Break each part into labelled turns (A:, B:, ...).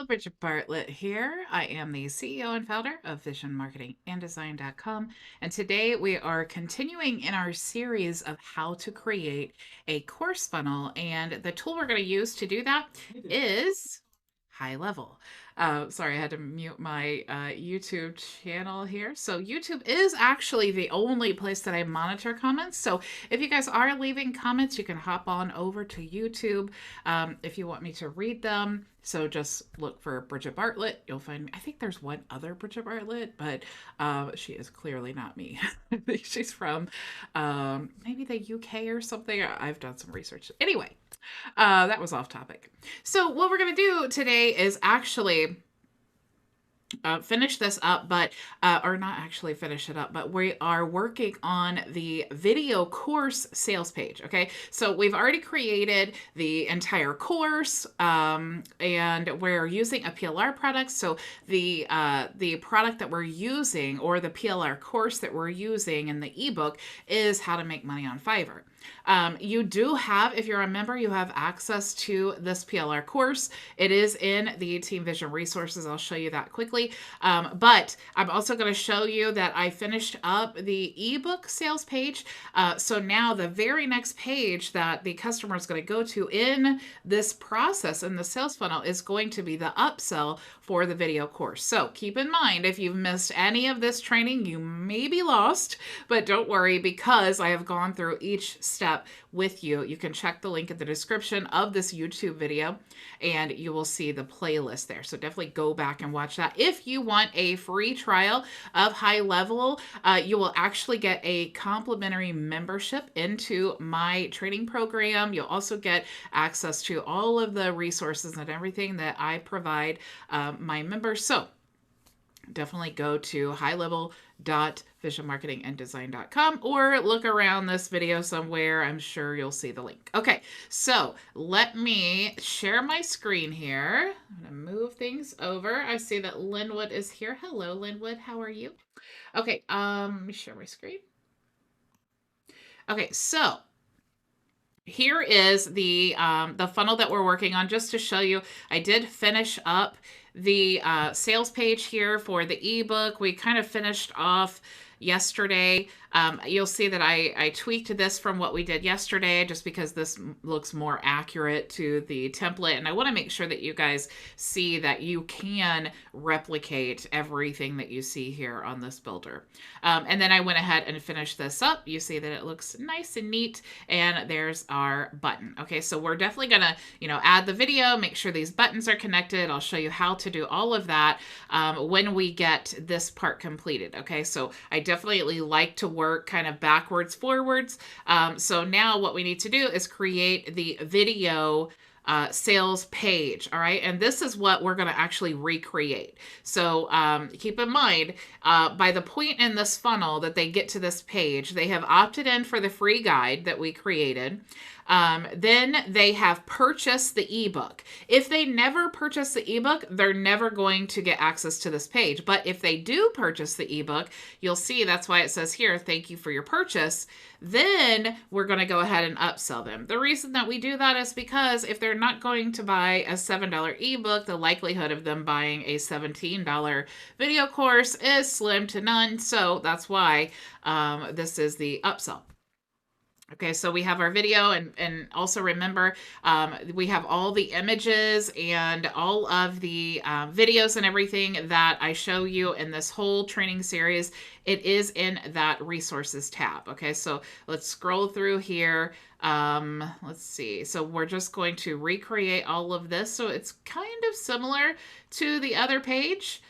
A: Bridget Bartlett here. I am the CEO and founder of visionmarketinganddesign.com. And today we are continuing in our series of how to create a course funnel. And the tool we're going to use to do that is High Level. Sorry, I had to mute my YouTube channel here. So YouTube is actually the only place that I monitor comments. So if you guys are leaving comments, you can hop on over to YouTube if you want me to read them. So just look for Bridget Bartlett. You'll find me. I think there's one other Bridget Bartlett, but she is clearly not me. I think she's from maybe the UK or something. I've done some research. Anyway, that was off topic. So what we're going to do today is actually finish this up, but or not actually finish it up, but we are working on the video course sales page. Okay, so we've already created the entire course, and we're using a PLR product. So the product that we're using, or the PLR course that we're using in the ebook, is how to make money on Fiverr. You do have, if you're a member, you have access to this PLR course. It is in the Team Vision resources. I'll show you that quickly. But I'm also going to show you that I finished up the ebook sales page. So now the very next page that the customer is going to go to in this process, in the sales funnel, is going to be the upsell for the video course. So keep in mind, if you've missed any of this training, you may be lost, but don't worry, because I have gone through each step with you. You can check the link in the description of this YouTube video and you will see the playlist there. So definitely go back and watch that. If you want a free trial of High Level, you will actually get a complimentary membership into my training program. You'll also get access to all of the resources and everything that I provide my members. So definitely go to highlevel.visionmarketinganddesign.com or look around this video somewhere. I'm sure you'll see the link. Okay, so let me share my screen here. I'm going to move things over. I see that Linwood is here. Hello, Linwood. How are you? Okay, let me share my screen. Okay, so here is the funnel that we're working on. Just to show you, I did finish up the sales page here for the ebook. We kind of finished off yesterday. You'll see that I tweaked this from what we did yesterday, just because this looks more accurate to the template. And I want to make sure that you guys see that you can replicate everything that you see here on this builder. And then I went ahead and finished this up. You see that it looks nice and neat. And there's our button. Okay, so we're definitely going to, add the video, make sure these buttons are connected. I'll show you how to do all of that when we get this part completed. Okay, so I definitely like to work kind of backwards, forwards. So now what we need to do is create the video sales page. All right. And this is what we're going to actually recreate. So keep in mind, by the point in this funnel that they get to this page, they have opted in for the free guide that we created. Then they have purchased the ebook. If they never purchase the ebook, they're never going to get access to this page. But if they do purchase the ebook, you'll see that's why it says here, thank you for your purchase. Then we're going to go ahead and upsell them. The reason that we do that is because if they're not going to buy a $7 ebook, the likelihood of them buying a $17 video course is slim to none. So that's why this is the upsell. Okay, so we have our video, and also remember, we have all the images and all of the videos and everything that I show you in this whole training series. It is in that resources tab. Okay, so let's scroll through here. Let's see. So we're just going to recreate all of this. So it's kind of similar to the other page.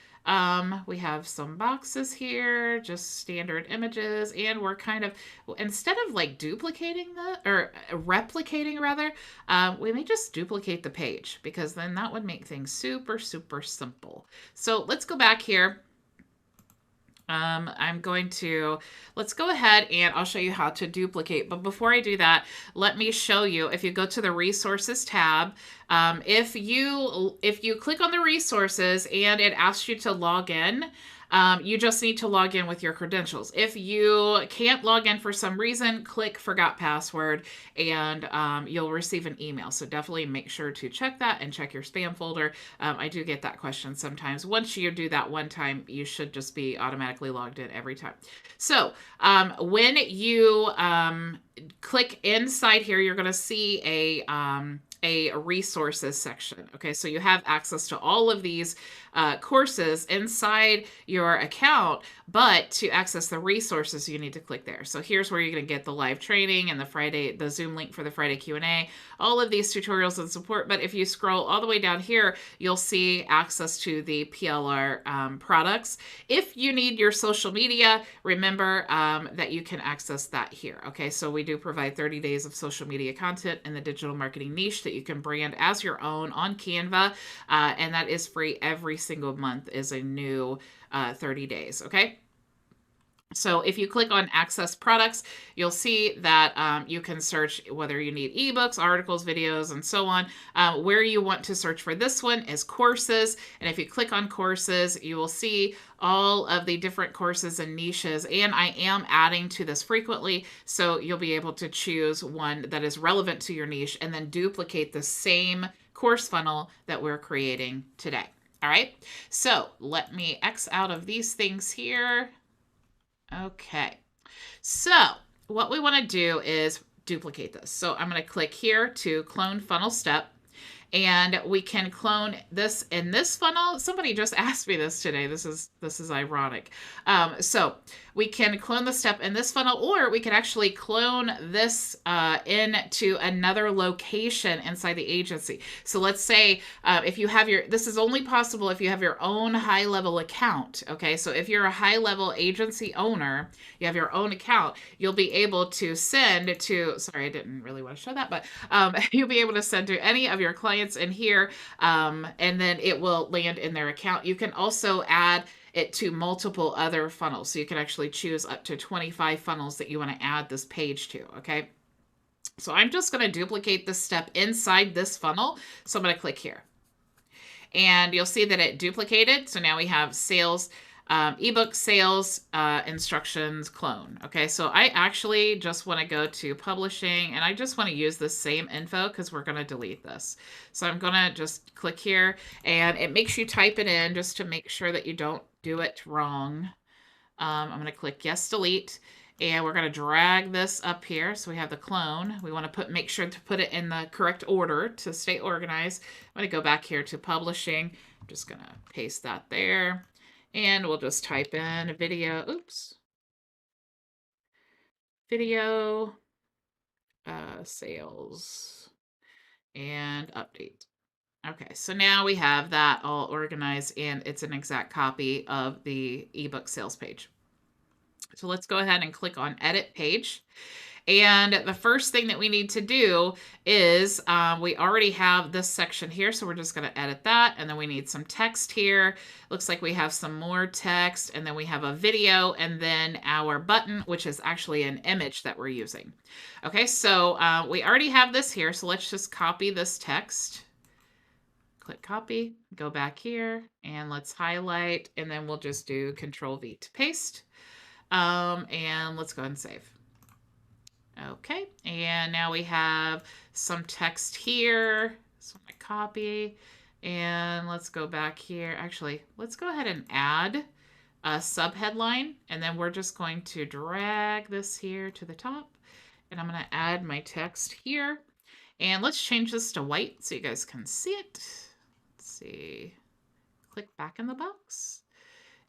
A: We have some boxes here, just standard images, and we're kind of, instead of like duplicating or replicating rather, we may just duplicate the page, because then that would make things super, super simple. So let's go back here. Let's go ahead and I'll show you how to duplicate. But before I do that, let me show you, if you go to the resources tab, if you click on the resources and it asks you to log in, You just need to log in with your credentials. If you can't log in for some reason, click forgot password and you'll receive an email. So definitely make sure to check that and check your spam folder. I do get that question sometimes. Once you do that one time, you should just be automatically logged in every time. So when you click inside here, you're going to see a resources section. Okay, so you have access to all of these courses inside your account, but to access the resources, you need to click there. So here's where you're going to get the live training and the Zoom link for the Friday Q&A, all of these tutorials and support. But if you scroll all the way down here, you'll see access to the PLR products. If you need your social media, remember that you can access that here. Okay, so we do provide 30 days of social media content in the digital marketing niche that you can brand as your own on Canva, and that is free. Every single month is a new 30 days. Okay. So if you click on access products, you'll see that you can search whether you need ebooks, articles, videos, and so on. Where you want to search for this one is courses. And if you click on courses, you will see all of the different courses and niches. And I am adding to this frequently, so you'll be able to choose one that is relevant to your niche and then duplicate the same course funnel that we're creating today. All right, so let me X out of these things here. Okay, so what we want to do is duplicate this. So I'm going to click here to clone funnel step. And we can clone this in this funnel. Somebody just asked me this today. This is ironic. So we can clone the step in this funnel, or we can actually clone this into another location inside the agency. So let's say if you have this is only possible if you have your own high level account. Okay, so if you're a high level agency owner, you have your own account, you'll be able to send to, sorry, I didn't really want to show that, but you'll be able to send to any of your clients in here, and then it will land in their account. You can also add it to multiple other funnels. So you can actually choose up to 25 funnels that you want to add this page to, okay? So I'm just going to duplicate this step inside this funnel. So I'm going to click here. And you'll see that it duplicated. So now we have sales, ebook sales instructions clone. Okay, so I actually just want to go to publishing, and I just want to use the same info because we're going to delete this. So I'm going to just click here, and it makes you type it in just to make sure that you don't do it wrong. I'm going to click yes, delete. And we're going to drag this up here. So we have the clone. We want to make sure to put it in the correct order to stay organized. I'm going to go back here to publishing. I'm just going to paste that there. And we'll just type in video. Oops. Video sales and update. Okay, so now we have that all organized, and it's an exact copy of the ebook sales page. So let's go ahead and click on edit page. And the first thing that we need to do is we already have this section here, so we're just going to edit that. And then we need some text here. Looks like we have some more text, and then we have a video, and then our button, which is actually an image that we're using. Okay, so we already have this here, so let's just copy this text. Click copy, go back here, and let's highlight, and then we'll just do Control-V to paste. And let's go ahead and save. Okay, and now we have some text here. So I copy, and let's go back here. Actually, let's go ahead and add a subheadline, and then we're just going to drag this here to the top, and I'm going to add my text here. And let's change this to white so you guys can see it. Let's see. Click back in the box.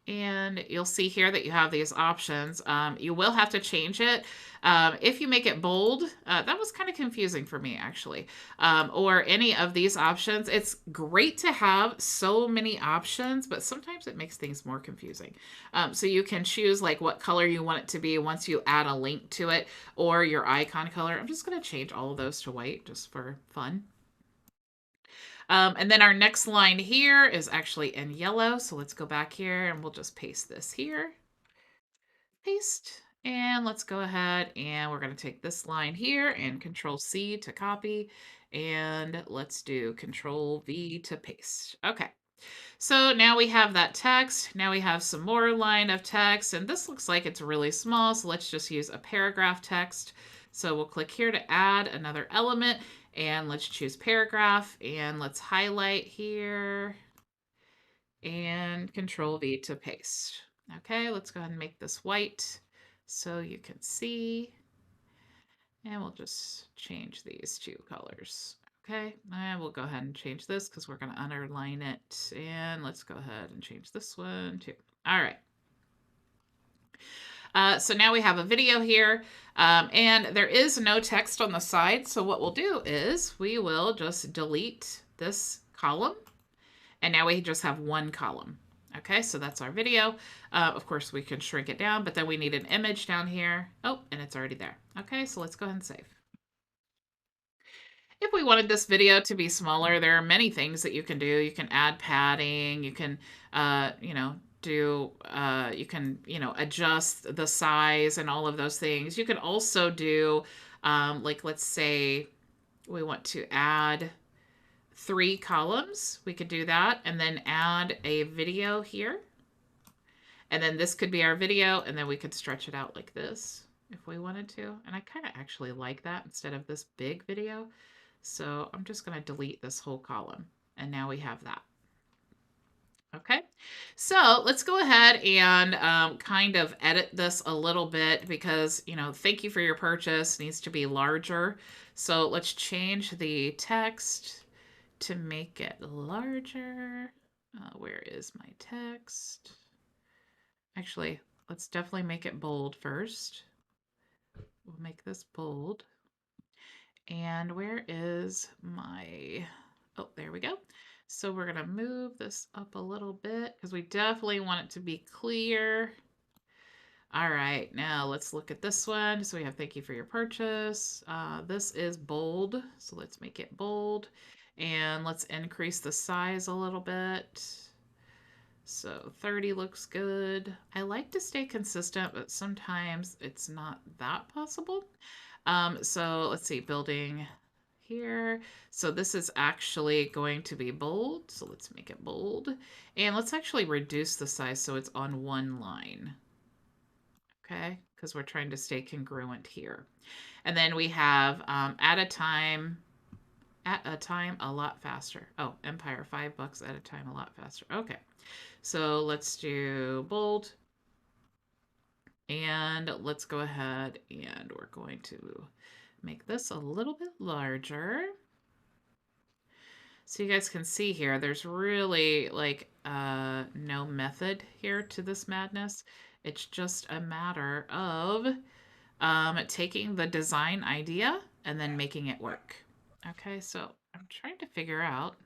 A: And you'll see here that you have these options. You will have to change it. If you make it bold, that was kind of confusing for me, actually. Or any of these options. It's great to have so many options, but sometimes it makes things more confusing. So you can choose like what color you want it to be once you add a link to it, or your icon color. I'm just going to change all of those to white just for fun. And then our next line here is actually in yellow. So let's go back here and we'll just paste this here. Paste. And let's go ahead and we're going to take this line here and Control-C to copy. And let's do Control-V to paste. Okay. So now we have that text. Now we have some more line of text, and this looks like it's really small. So let's just use a paragraph text. So we'll click here to add another element, and let's choose paragraph, and let's highlight here and Control V to paste. Okay, let's go ahead and make this white so you can see. And we'll just change these two colors. Okay, and we'll go ahead and change this because we're going to underline it. And let's go ahead and change this one too. All right. So now we have a video here, and there is no text on the side. So what we'll do is we will just delete this column, and now we just have one column. Okay, so that's our video. Of course, we can shrink it down, but then we need an image down here. Oh, and it's already there. Okay, so let's go ahead and save. If we wanted this video to be smaller, there are many things that you can do. You can add padding. You can, you can, adjust the size and all of those things. You can also do, like, let's say we want to add 3 columns. We could do that and then add a video here. And then this could be our video, and then we could stretch it out like this if we wanted to. And I kind of actually like that instead of this big video. So I'm just going to delete this whole column, and now we have that. Okay, so let's go ahead and kind of edit this a little bit because, thank you for your purchase needs to be larger. So let's change the text to make it larger. Where is my text? Actually, let's definitely make it bold first. We'll make this bold. And where is my, oh, there we go. So we're going to move this up a little bit because we definitely want it to be clear. All right, now let's look at this one. So we have thank you for your purchase. This is bold, so let's make it bold. And let's increase the size a little bit. So 30 looks good. I like to stay consistent, but sometimes it's not that possible. So let's see, building here. So this is actually going to be bold. So let's make it bold. And let's actually reduce the size so it's on one line. Okay, because we're trying to stay congruent here. And then we have at a time a lot faster. Oh, Empire, $5 at a time a lot faster. Okay, so let's do bold. And let's go ahead and we're going to make this a little bit larger. So you guys can see here, there's really like no method here to this madness. It's just a matter of taking the design idea and then making it work. Okay, so I'm trying to figure out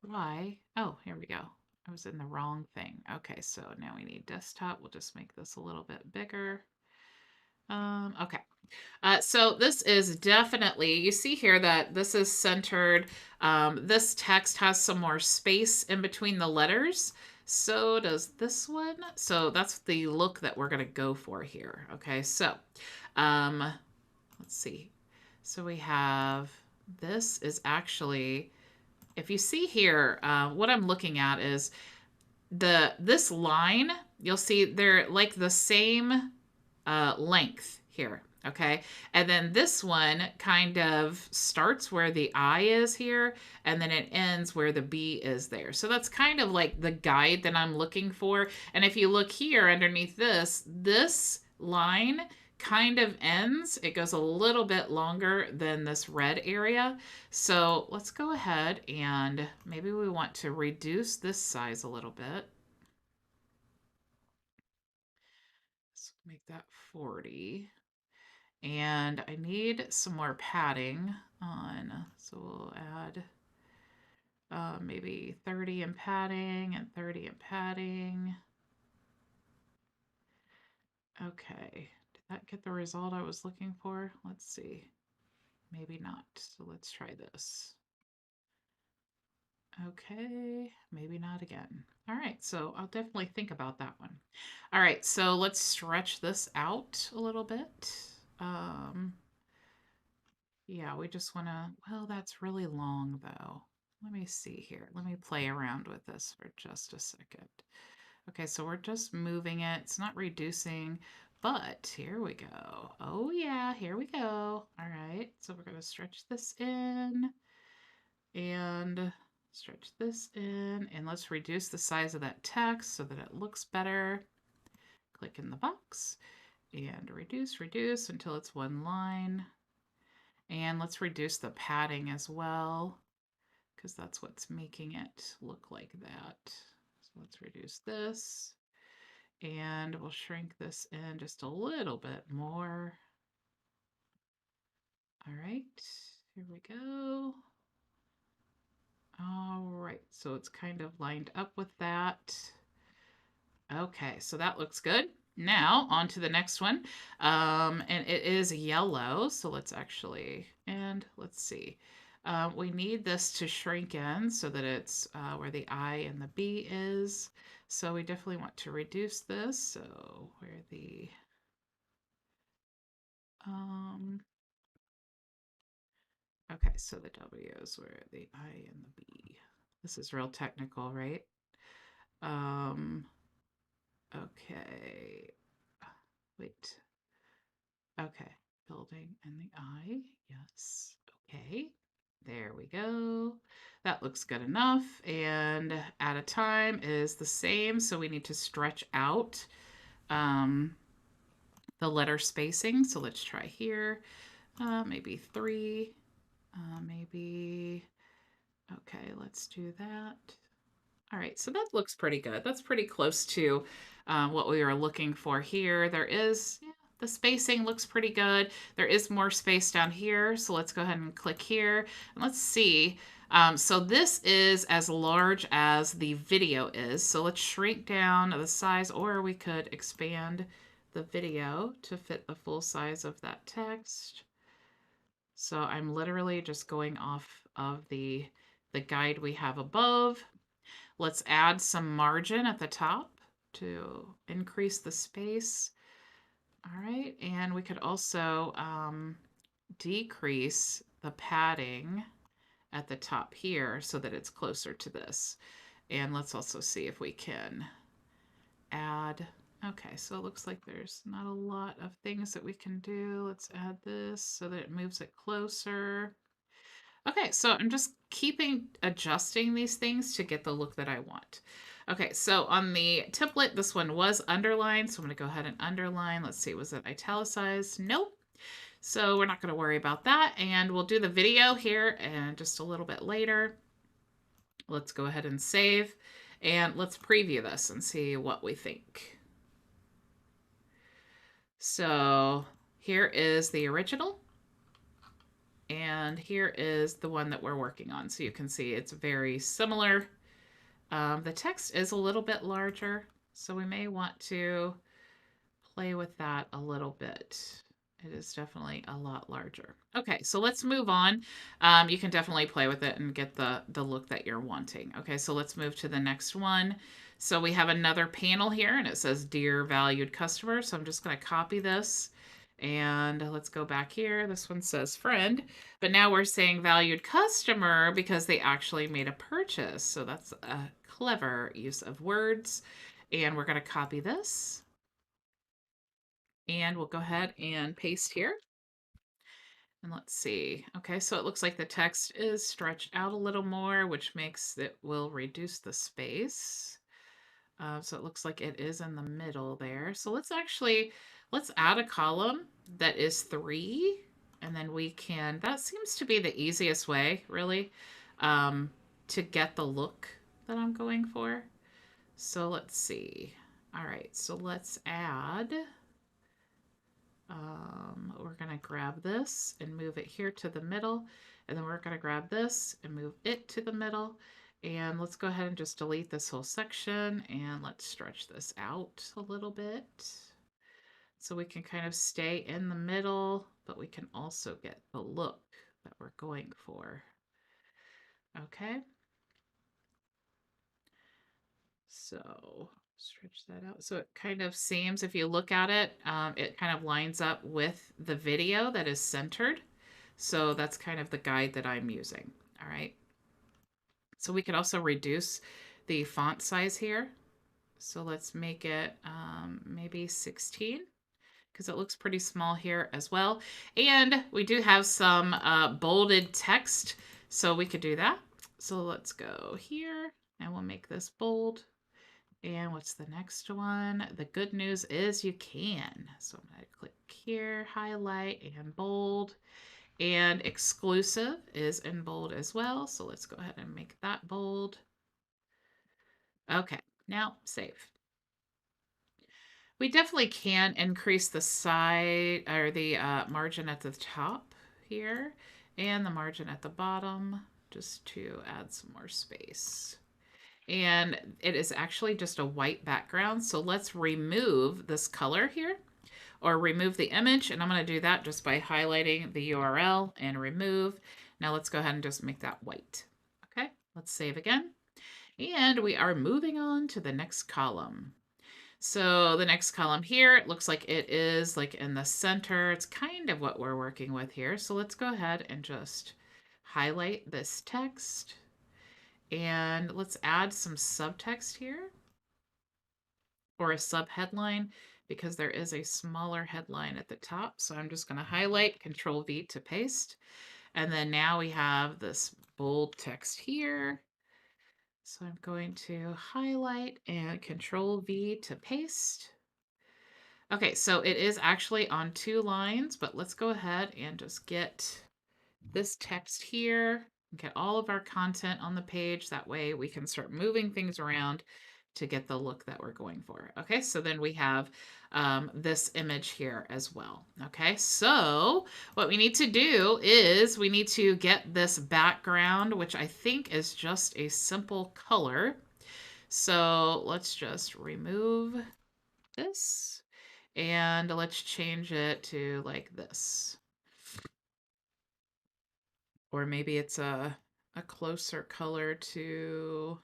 A: why. Oh, here we go. I was in the wrong thing. Okay, so now we need desktop. We'll just make this a little bit bigger. Okay. So this is definitely, you see here that this is centered. This text has some more space in between the letters. So does this one. So that's the look that we're going to go for here. Okay, so let's see. So we have, this is actually, if you see here, what I'm looking at is this line, you'll see they're like the same length here. Okay, and then this one kind of starts where the I is here, and then it ends where the B is there. So that's kind of like the guide that I'm looking for. And if you look here underneath this line kind of ends. It goes a little bit longer than this red area. So let's go ahead and maybe we want to reduce this size a little bit. Let's make that 40. And I need some more padding on, so we'll add maybe 30 in padding and 30 in padding. Okay, did that get the result I was looking for? Let's see. Maybe not, so let's try this. Okay, maybe not again. All right, so I'll definitely think about that one. All right, so let's stretch this out a little bit. Yeah, we just want to, well, that's really long though. let me see here. Let me play around with this for just a second. Okay, so we're just moving it. It's not reducing, but here we go. Oh yeah, here we go. All right, so we're gonna stretch this in and stretch this in, and let's reduce the size of that text so that it looks better. Click in the box and reduce until it's one line. And let's reduce the padding as well, because that's what's making it look like that. So let's reduce this, and we'll shrink this in just a little bit more. All right, here we go. All right, so it's kind of lined up with that. Okay, so that looks good. Now on to the next one, and it is yellow. So let's actually, and let's see. We need this to shrink in so that it's where the I and the B is. So we definitely want to reduce this. So where the, okay, so the W is where the I and the B. This is real technical, right? Okay. Wait. Okay. Building and the I. Yes. Okay. There we go. That looks good enough. And at a time is the same. So we need to stretch out the letter spacing. So let's try here. Maybe 3. Maybe. Okay, let's do that. All right, so that looks pretty good. That's pretty close to what we were looking for here. There is, yeah, the spacing looks pretty good. There is more space down here, so let's go ahead and click here. And let's see. So this is as large as the video is. So let's shrink down the size, or we could expand the video to fit the full size of that text. So I'm literally just going off of the guide we have above. Let's add some margin at the top to increase the space. All right, and we could also decrease the padding at the top here so that it's closer to this. And let's also see if we can add, okay, so it looks like there's not a lot of things that we can do. Let's add this so that it moves it closer. Okay, so I'm just adjusting these things to get the look that I want. Okay, so on the template, this one was underlined, so I'm going to go ahead and underline. Let's see, was it italicized? Nope. So we're not going to worry about that, and we'll do the video here and just a little bit later. Let's go ahead and save, and let's preview this and see what we think. So here is the original. And here is the one that we're working on. So you can see it's very similar. The text is a little bit larger, so we may want to play with that a little bit. It is definitely a lot larger. Okay, so let's move on. You can definitely play with it and get the look that you're wanting. Okay, so let's move to the next one. So we have another panel here, and it says Dear Valued Customer. So I'm just going to copy this. And let's go back here. This one says friend, but now we're saying valued customer because they actually made a purchase. So that's a clever use of words. And we're going to copy this. And we'll go ahead and paste here. And let's see. Okay, so it looks like the text is stretched out a little more, which makes it will reduce the space. So it looks like it is in the middle there. So let's add a column that is 3, and then we can, that seems to be the easiest way, really, to get the look that I'm going for. So let's see. All right, so let's add, we're gonna grab this and move it here to the middle, and then we're gonna grab this and move it to the middle. And let's go ahead and just delete this whole section, and let's stretch this out a little bit. So we can kind of stay in the middle, but we can also get the look that we're going for. Okay. So stretch that out. So it kind of seems, if you look at it, it kind of lines up with the video that is centered. So that's kind of the guide that I'm using. All right. So we could also reduce the font size here. So let's make it maybe 16 because it looks pretty small here as well. And we do have some bolded text, so we could do that. So let's go here and we'll make this bold. And what's the next one? The good news is you can. So I'm going to click here, highlight and bold. And exclusive is in bold as well. So let's go ahead and make that bold. Okay, now save. We definitely can increase the side or the margin at the top here and the margin at the bottom just to add some more space. And it is actually just a white background. So let's remove this color here or remove the image. And I'm going to do that just by highlighting the URL and remove. Now let's go ahead and just make that white. Okay, let's save again. And we are moving on to the next column. So the next column here, it looks like it is like in the center. It's kind of what we're working with here. So let's go ahead and just highlight this text. And let's add some subtext here or a subheadline because there is a smaller headline at the top. So I'm just going to highlight, Control V to paste. And then now we have this bold text here. So I'm going to highlight and Control V to paste. Okay, so it is actually on 2 lines, but let's go ahead and just get this text here, get all of our content on the page. That way we can start moving things around to get the look that we're going for. Okay, so then we have this image here as well. Okay, so what we need to do is we need to get this background, which I think is just a simple color. So let's just remove this and let's change it to like this. Or maybe it's a closer color to,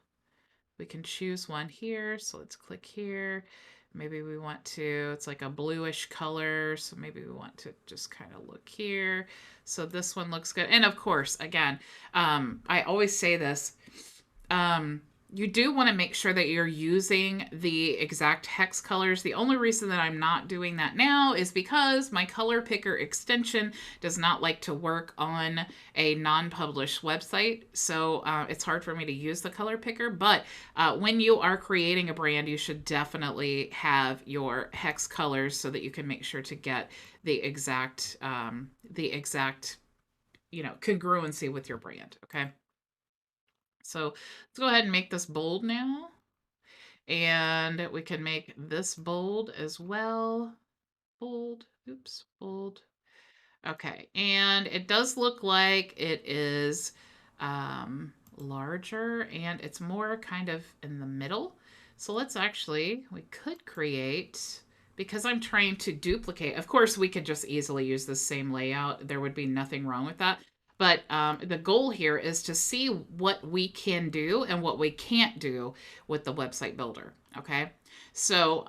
A: we can choose one here. So let's click here. Maybe we want to, it's like a bluish color. So maybe we want to just kind of look here. So this one looks good. And of course, again, I always say this, you do want to make sure that you're using the exact hex colors. The only reason that I'm not doing that now is because my color picker extension does not like to work on a non-published website. So it's hard for me to use the color picker. But when you are creating a brand, you should definitely have your hex colors so that you can make sure to get the exact congruency with your brand. Okay. So let's go ahead and make this bold now. And we can make this bold as well. Bold, oops, bold. Okay, and it does look like it is larger and it's more kind of in the middle. So let's actually, we could create, because I'm trying to duplicate, of course we could just easily use the same layout. There would be nothing wrong with that. But the goal here is to see what we can do and what we can't do with the website builder, okay? So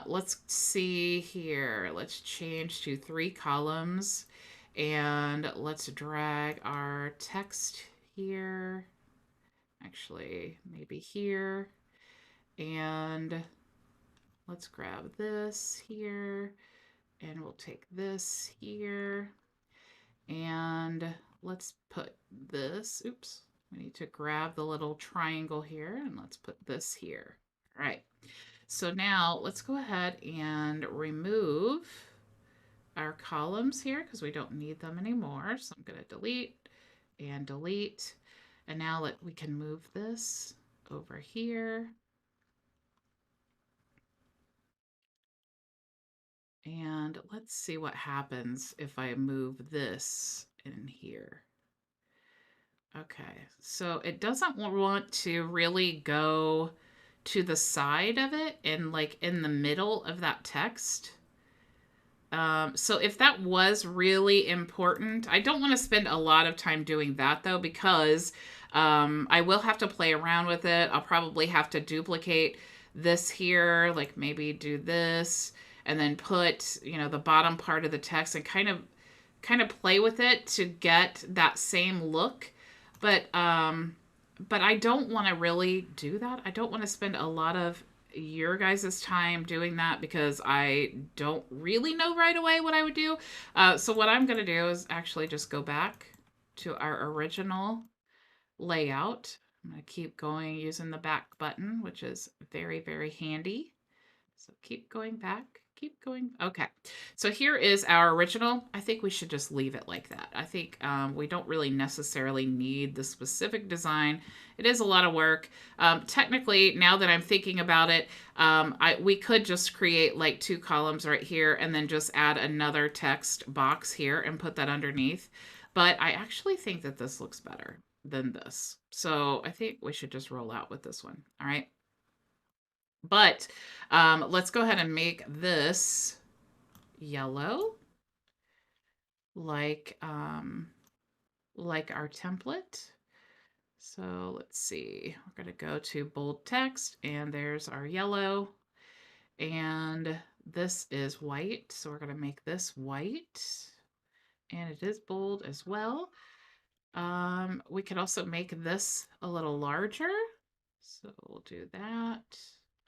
A: let's see here. Let's change to 3 columns and let's drag our text here. Actually, maybe here. And let's grab this here and we'll take this here. And let's put this, oops, we need to grab the little triangle here and let's put this here. All right, so now let's go ahead and remove our columns here because we don't need them anymore. So I'm going to delete and delete. And now we can move this over here. And let's see what happens if I move this in here. Okay, so it doesn't want to really go to the side of it and like in the middle of that text. So if that was really important, I don't want to spend a lot of time doing that though, because I will have to play around with it. I'll probably have to duplicate this here, like maybe do this and then put, the bottom part of the text and kind of play with it to get that same look. But but I don't want to really do that. I don't want to spend a lot of your guys' time doing that because I don't really know right away what I would do. So what I'm going to do is actually just go back to our original layout. I'm going to keep going using the back button, which is very, very handy. So keep going back, keep going. Okay. So here is our original. I think we should just leave it like that. I think we don't really necessarily need the specific design. It is a lot of work. Technically, now that I'm thinking about it, we could just create like 2 columns right here and then just add another text box here and put that underneath. But I actually think that this looks better than this. So I think we should just roll out with this one. All right. But let's go ahead and make this yellow like our template. So let's see, we're going to go to bold text and there's our yellow, and this is white. So we're going to make this white and it is bold as well. We could also make this a little larger. So we'll do that.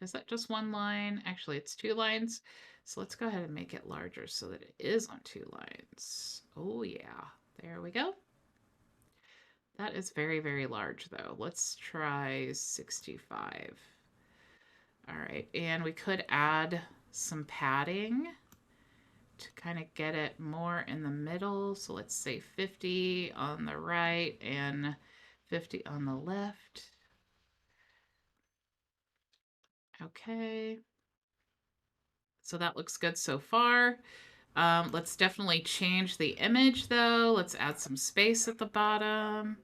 A: Is that just 1 line? Actually, it's 2 lines. So let's go ahead and make it larger so that it is on 2 lines. Oh yeah, there we go. That is very, very large though. Let's try 65. All right, and we could add some padding to kind of get it more in the middle. So let's say 50 on the right and 50 on the left. Okay. So that looks good so far. Let's definitely change the image though. Let's add some space at the bottom.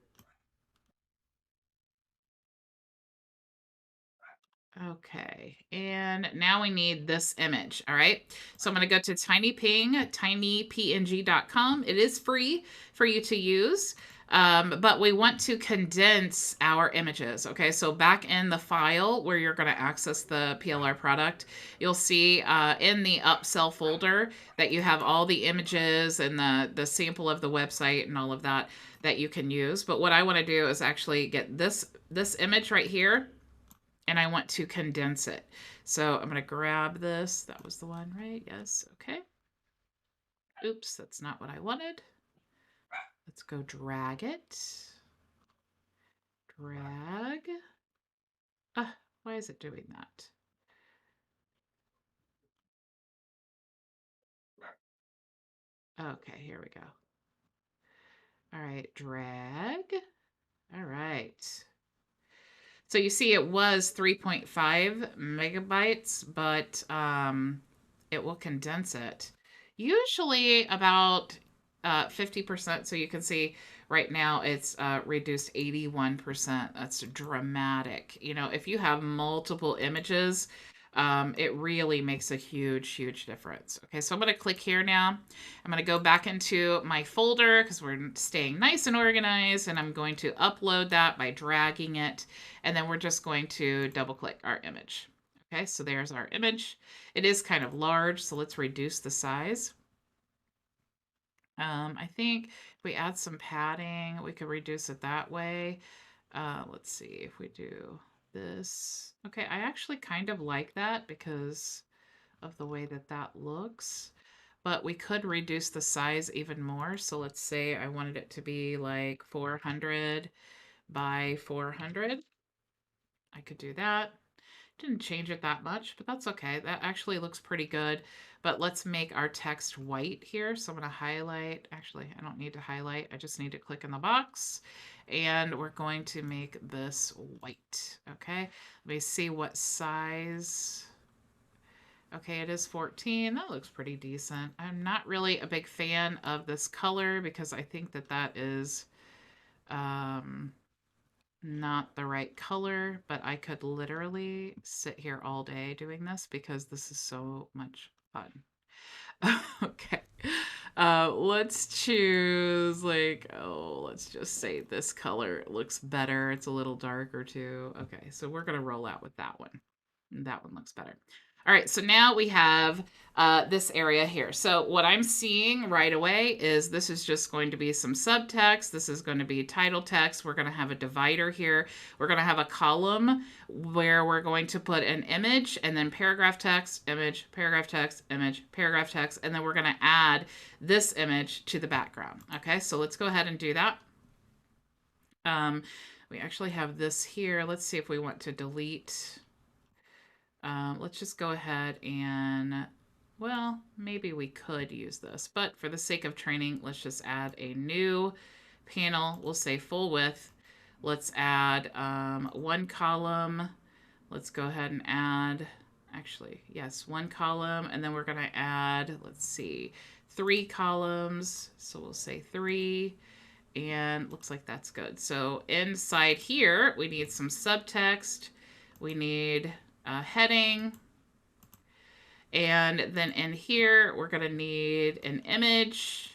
A: Okay, and now we need this image, all right? So I'm gonna go to tinypng.com. It is free for you to use, but we want to condense our images, okay? So back in the file where you're gonna access the PLR product, you'll see in the upsell folder that you have all the images and the sample of the website and all of that that you can use. But what I wanna do is actually get this image right here, and I want to condense it. So I'm going to grab this. That was the one, right? Yes. Okay. Oops, that's not what I wanted. Let's go drag it. Drag. Why is it doing that? Okay, here we go. All right, drag. All right. So you see it was 3.5 megabytes, but it will condense it. Usually about 50%. So you can see right now it's reduced 81%. That's dramatic. You know, if you have multiple images, it really makes a huge, huge difference. Okay, so I'm going to click here now. I'm going to go back into my folder because we're staying nice and organized, and I'm going to upload that by dragging it, and then we're just going to double click our image. Okay, so there's our image. It is kind of large, so let's reduce the size. I think if we add some padding, we could reduce it that way. Let's see if we do this. Okay, I actually kind of like that because of the way that that looks. But we could reduce the size even more. So let's say I wanted it to be like 400 by 400. I could do that. Didn't change it that much, but that's okay. That actually looks pretty good. But let's make our text white here. So I'm going to highlight. Actually, I don't need to highlight. I just need to click in the box. And we're going to make this white. Okay. Let me see what size. Okay, it is 14. That looks pretty decent. I'm not really a big fan of this color because I think that that is not the right color, but I could literally sit here all day doing this because this is so much fun. Okay. Let's choose like, let's just say this color looks better. It's a little darker too. Okay, so we're gonna roll out with that one. That one looks better. All right, so now we have this area here. So what I'm seeing right away is this is just going to be some subtext. This is going to be title text. We're going to have a divider here. We're going to have a column where we're going to put an image and then paragraph text, image, paragraph text, image, paragraph text, and then we're going to add this image to the background. Okay, so let's go ahead and do that. We actually have this here. Let's see if we want to delete. Let's just go ahead and, well, maybe we could use this, but for the sake of training, let's just add a new panel. We'll say full width. Let's add one column. Let's go ahead and add, actually, yes, one column, and then we're going to add, let's see, 3 columns. So we'll say 3. And looks like that's good. So inside here, we need some subtext. We need a heading. And then in here, we're going to need an image.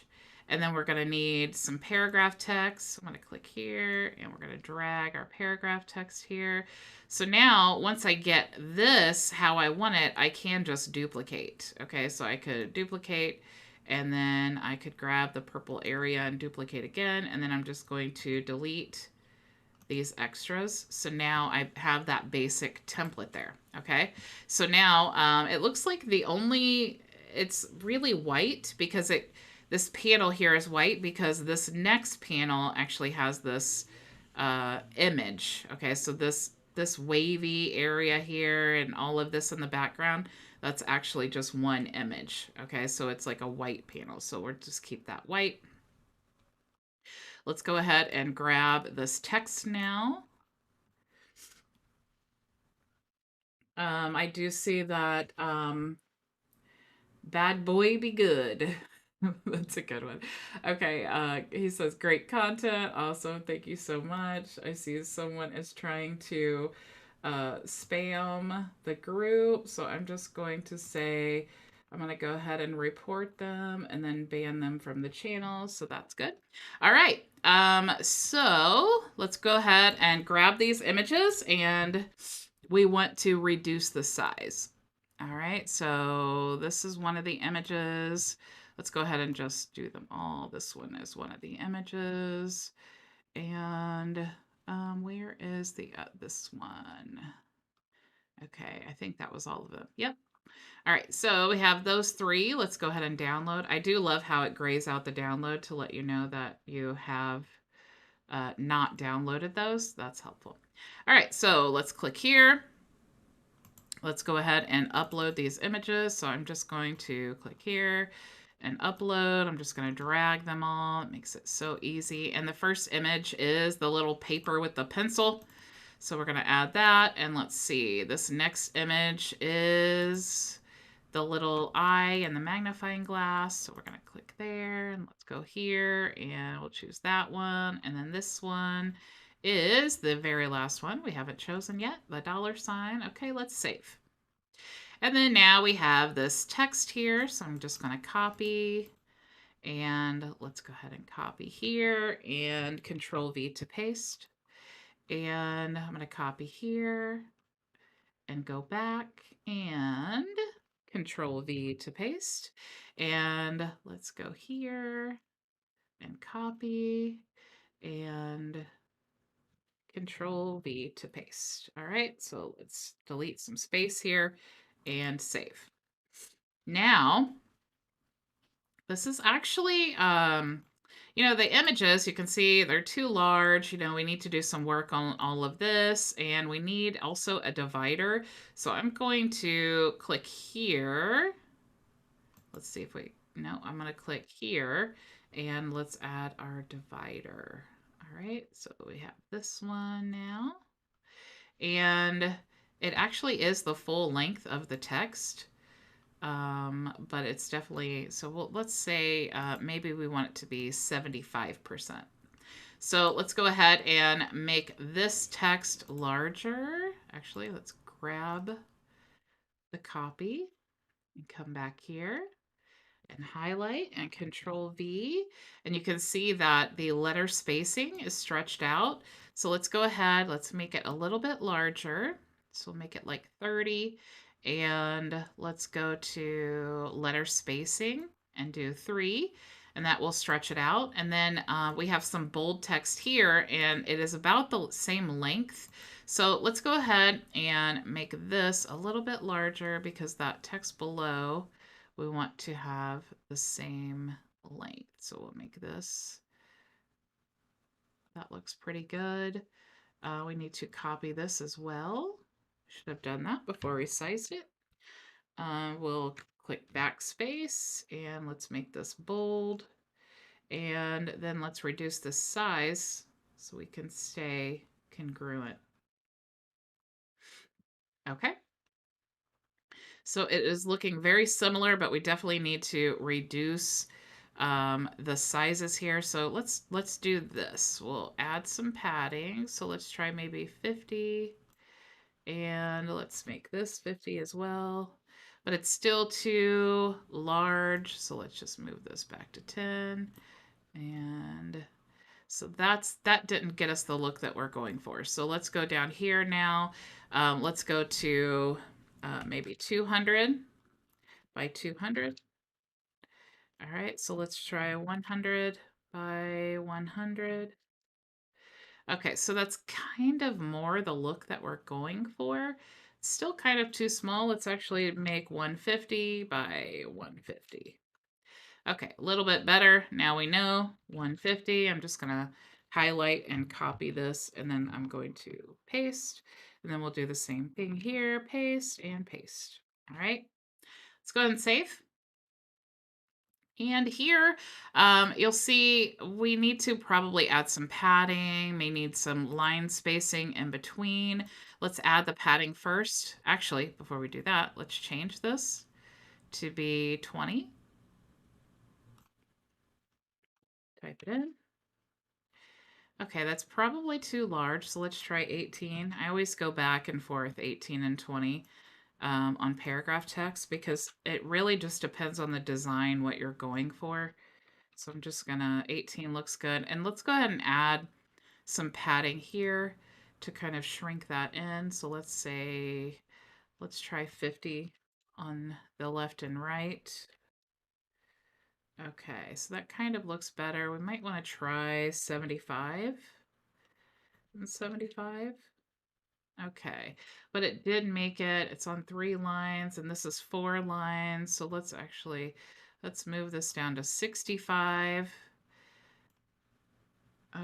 A: And then we're going to need some paragraph text. I'm going to click here, and we're going to drag our paragraph text here. So now, once I get this how I want it, I can just duplicate. Okay, so I could duplicate, and then I could grab the purple area and duplicate again, and then I'm just going to delete these extras. So now I have that basic template there. Okay, so now it looks like it's really white because this panel here is white because this next panel actually has this image. Okay, so this wavy area here and all of this in the background, that's actually just one image. Okay, so it's like a white panel. So we'll just keep that white. Let's go ahead and grab this text now. I do see that bad boy be good. That's a good one. Okay, he says great content. Awesome. Thank you so much. I see someone is trying to spam the group. So I'm just going to say, I'm going to go ahead and report them and then ban them from the channel. So that's good. All right. So let's go ahead and grab these images, and we want to reduce the size. All right. So this is one of the images. Let's go ahead and just do them all. This one is one of the images. And where is this one? Okay, I think that was all of them. Yep. All right, so we have those 3. Let's go ahead and download. I do love how it grays out the download to let you know that you have not downloaded those. That's helpful. All right, so let's click here. Let's go ahead and upload these images. So I'm just going to click here and upload. I'm just going to drag them all. It makes it so easy. And the first image is the little paper with the pencil. So we're going to add that. And let's see, this next image is the little eye and the magnifying glass. So we're going to click there, and let's go here, and we'll choose that one. And then this one is the very last one we haven't chosen yet, the $sign. Okay, let's save. And then now we have this text here. So I'm just going to copy, and let's go ahead and copy here and Control V to paste. And I'm going to copy here and go back and Control V to paste. And let's go here and copy and Control V to paste. All right, so let's delete some space here and save. Now, this is actually, the images, you can see they're too large. We need to do some work on all of this, and we need also a divider. So I'm going to click here. Let's see if I'm going to click here, and let's add our divider. All right, so we have this one now, and it actually is the full length of the text. But it's definitely, so let's say maybe we want it to be 75%. So let's go ahead and make this text larger. Actually, let's grab the copy and come back here and highlight and Control V. And you can see that the letter spacing is stretched out. So let's go ahead, let's make it a little bit larger. So we'll make it like 30. And let's go to letter spacing and do 3. And that will stretch it out. And then we have some bold text here, and it is about the same length. So let's go ahead and make this a little bit larger because that text below, we want to have the same length. So we'll make this, that looks pretty good. We need to copy this as well. Should have done that before we sized it. We'll click backspace and let's make this bold. And then let's reduce the size so we can stay congruent. Okay. So it is looking very similar, but we definitely need to reduce the sizes here. So let's do this. We'll add some padding. So let's try maybe 50. And let's make this 50 as well. But it's still too large. So let's just move this back to 10. And so that didn't get us the look that we're going for. So let's go down here now. Let's go to maybe 200 by 200. All right, so let's try 100 by 100. Okay, so that's kind of more the look that we're going for. It's still kind of too small. Let's actually make 150 by 150. Okay, a little bit better. Now we know 150. I'm just going to highlight and copy this, and then I'm going to paste. And then we'll do the same thing here, paste and paste. All right, let's go ahead and save. And here, you'll see we need to probably add some padding, may need some line spacing in between. Let's add the padding first. Actually, before we do that, let's change this to be 20. Type it in. Okay, that's probably too large, so let's try 18. I always go back and forth 18 and 20 on paragraph text because it really just depends on the design, what you're going for. So I'm just gonna, 18 looks good. And let's go ahead and add some padding here to kind of shrink that in. So let's say, let's try 50 on the left and right. Okay, so that kind of looks better. We might want to try 75 and 75. Okay, but it did make it. It's on 3 lines and this is 4 lines. So let's move this down to 65.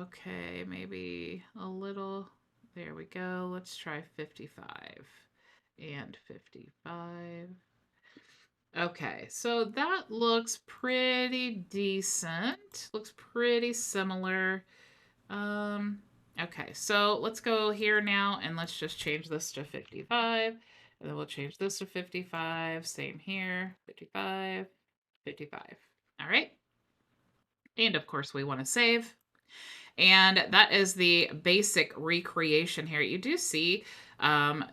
A: Okay, maybe a little. There we go. Let's try 55 and 55. Okay, so that looks pretty decent. Looks pretty similar. Okay, so let's go here now and let's just change this to 55. And then we'll change this to 55. Same here, 55, 55. All right. And of course we want to save. And that is the basic recreation here. You do see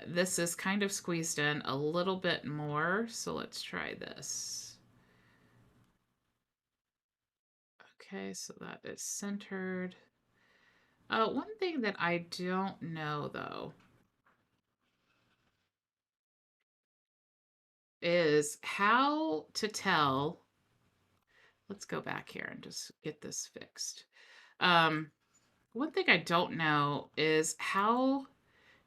A: this is kind of squeezed in a little bit more. So let's try this. Okay, so that is centered. One thing that I don't know though is how to tell. Let's go back here and just get this fixed. One thing I don't know is how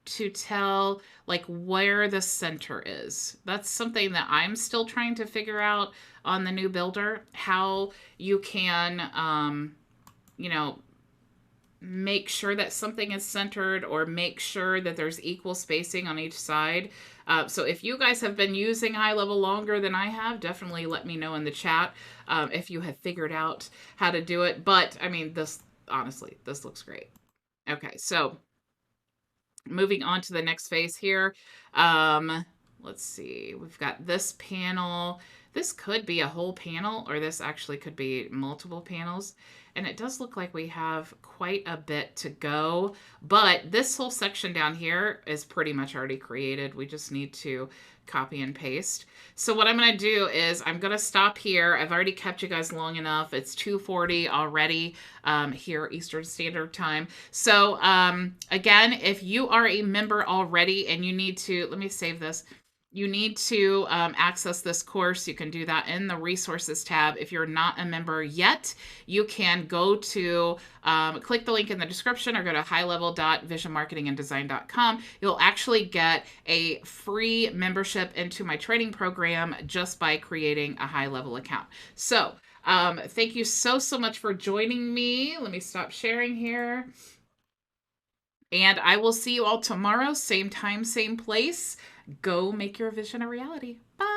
A: to tell like where the center is. That's something that I'm still trying to figure out on the new builder, how you can, you know, make sure that something is centered or make sure that there's equal spacing on each side. So if you guys have been using high level longer than I have, definitely let me know in the chat if you have figured out how to do it. But I mean, this honestly, this looks great. Okay, so moving on to the next phase here. Let's see, we've got this panel. This could be a whole panel, or this actually could be multiple panels. And it does look like we have quite a bit to go, but this whole section down here is pretty much already created. We just need to copy and paste. So what I'm going to do is I'm going to stop here. I've already kept you guys long enough. It's 2:40 already here Eastern Standard Time. So again, if you are a member already and you need to, let me save this. you need to access this course. You can do that in the resources tab. If you're not a member yet, you can go to click the link in the description or go to highlevel.visionmarketinganddesign.com. You'll actually get a free membership into my training program just by creating a high level account. So thank you so much for joining me. Let me stop sharing here. And I will see you all tomorrow, same time, same place. Go make your vision a reality. Bye.